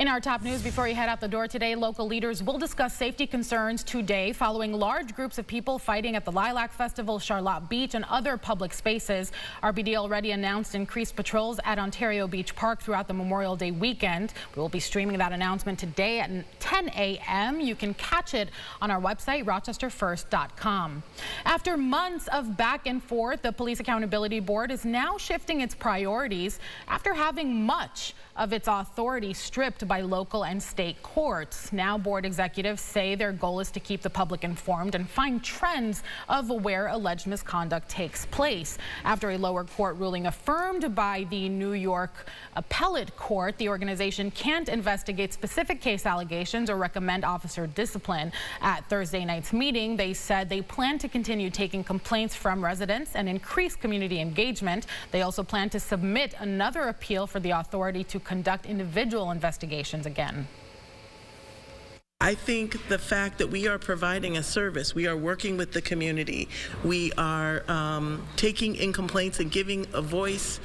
In our top news, before you head out the door today, local leaders will discuss safety concerns today following large groups of people fighting at the Lilac Festival, Charlotte Beach, and other public spaces. RPD already announced increased patrols at Ontario Beach Park throughout the Memorial Day weekend. We will be streaming that announcement today at 10 a.m. You can catch it on our website, rochesterfirst.com. After months of back and forth, the Police Accountability Board is now shifting its priorities after having much of its authority stripped by local and state courts. Now board executives say their goal is to keep the public informed and find trends of where alleged misconduct takes place. After a lower court ruling affirmed by the New York Appellate Court, the organization can't investigate specific case allegations or recommend officer discipline. At Thursday night's meeting, they said they plan to continue taking complaints from residents and increase community engagement. They also plan to submit another appeal for the authority to conduct individual investigations again. I think the fact that we are providing a service, we are working with the community, we are taking in complaints and giving a voice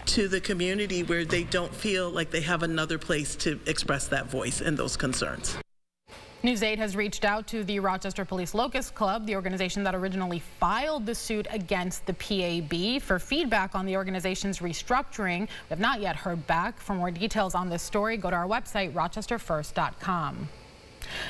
to the community where they don't feel like they have another place to express that voice and those concerns. News 8 has reached out to the Rochester Police Locust Club, the organization that originally filed the suit against the PAB, for feedback on the organization's restructuring. We have not yet heard back. For more details on this story, go to our website, rochesterfirst.com.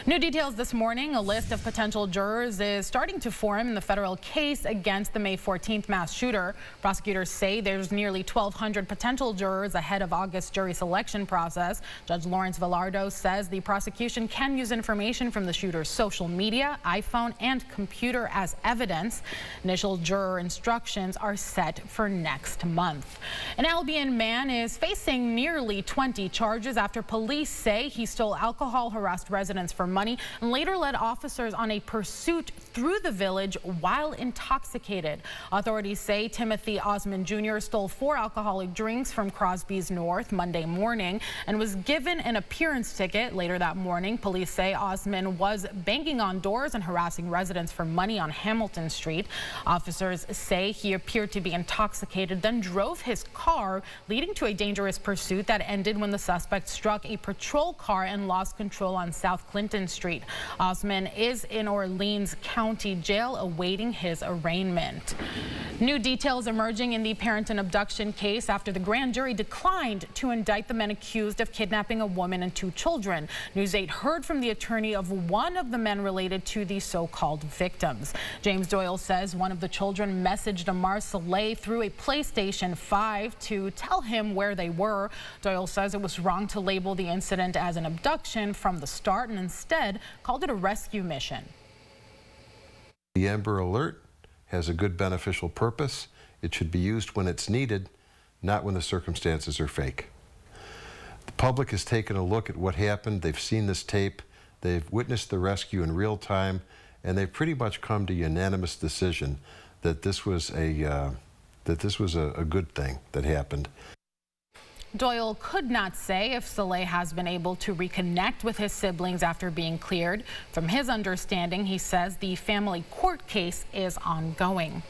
New details this morning. A list of potential jurors is starting to form in the federal case against the May 14th mass shooter. Prosecutors say there's nearly 1,200 potential jurors ahead of August jury selection process. Judge Lawrence Villardo says the prosecution can use information from the shooter's social media, iPhone, and computer as evidence. Initial juror instructions are set for next month. An Albion man is facing nearly 20 charges after police say he stole alcohol, harassed residents for money, and later led officers on a pursuit through the village while intoxicated. Authorities say Timothy Osmond Jr. stole 4 alcoholic drinks from Crosby's North Monday morning and was given an appearance ticket. Later that morning, police say Osmond was banging on doors and harassing residents for money on Hamilton Street. Officers say he appeared to be intoxicated, then drove his car, leading to a dangerous pursuit that ended when the suspect struck a patrol car and lost control on South Clinton Street. Osmond is in Orleans County Jail awaiting his arraignment. New details emerging in the Parenton abduction case after the grand jury declined to indict the men accused of kidnapping a woman and 2 children. News 8 heard from the attorney of one of the men related to the so-called victims. James Doyle says one of the children messaged Amar Saleh through a PlayStation 5 to tell him where they were. Doyle says it was wrong to label the incident as an abduction from the start and instead called it a rescue mission. The Amber Alert has a good beneficial purpose. It should be used when it's needed, not when the circumstances are fake. The public has taken a look at what happened. They've seen this tape. They've witnessed the rescue in real time, and they've pretty much come to a unanimous decision that this was a good thing that happened. Doyle could not say if Saleh has been able to reconnect with his siblings after being cleared. From his understanding, he says the family court case is ongoing.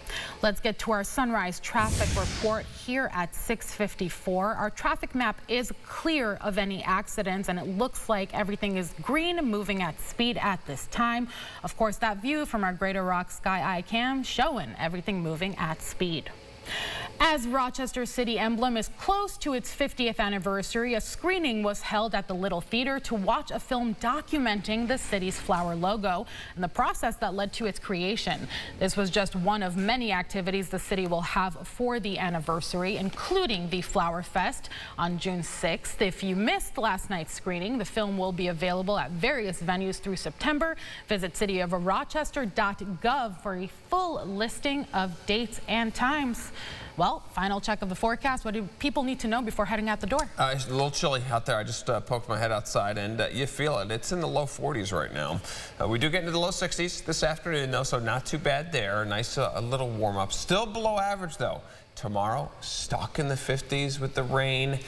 Let's get to our sunrise traffic report here at 6:54. Our traffic map is clear of any accidents, and it looks like everything is green, moving at speed at this time. Of course, that view from our Greater Rock Sky iCam showing everything moving at speed. As Rochester City Emblem is close to its 50th anniversary, a screening was held at the Little Theater to watch a film documenting the city's flower logo and the process that led to its creation. This was just one of many activities the city will have for the anniversary, including the Flower Fest on June 6th. If you missed last night's screening, the film will be available at various venues through September. Visit cityofrochester.gov for a full listing of dates and times. Well, final check of the forecast. What do people need to know before heading out the door? It's a little chilly out there. I just poked my head outside, and you feel it. It's in the low 40s right now. We do get into the low 60s this afternoon, though, so not too bad there. Nice a little warm up. Still below average, though. Tomorrow, stuck in the 50s with the rain.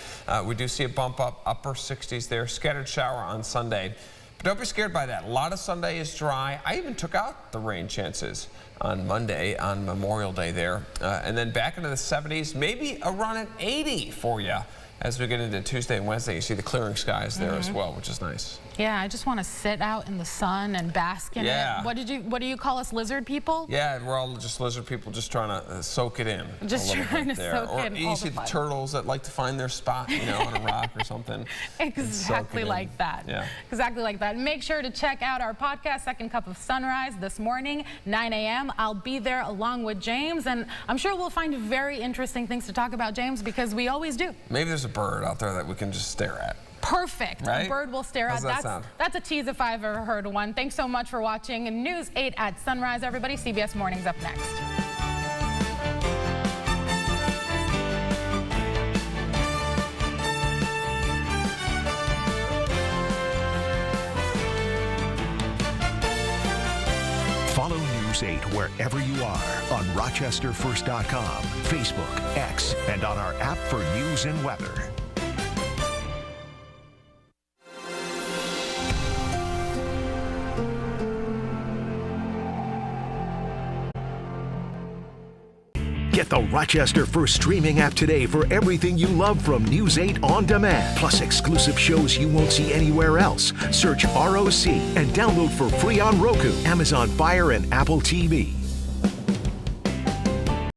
We do see a bump up, upper 60s there. Scattered shower on Sunday. But don't be scared by that. A lot of Sunday is dry. I even took out the rain chances on Monday on Memorial Day there. And then back into the 70s, maybe a run at 80 for you as we get into Tuesday and Wednesday, you see the clearing skies there as well, which is nice. Yeah, I just want to sit out in the sun and bask in it. What do you call us, lizard people? Yeah, we're all just lizard people, just trying to soak it in. Just trying to soak in. Or you see the turtles that like to find their spot, you know, on a rock or something. Exactly like that. Yeah. Exactly like that. Make sure to check out our podcast, Second Cup of Sunrise, this morning, 9 a.m. I'll be there along with James, and I'm sure we'll find very interesting things to talk about, James, because we always do. Maybe there's a bird out there that we can just stare at. Perfect. Right? A bird will stare How's at. that sound? That's a tease if I've ever heard one. Thanks so much for watching. News 8 at Sunrise, everybody. CBS Mornings up next. Follow News 8 wherever you are on RochesterFirst.com, Facebook, X, and on our app for news and weather. Get the Rochester First streaming app today for everything you love from News 8 on demand, plus exclusive shows you won't see anywhere else. Search ROC and download for free on Roku, Amazon Fire, and Apple TV.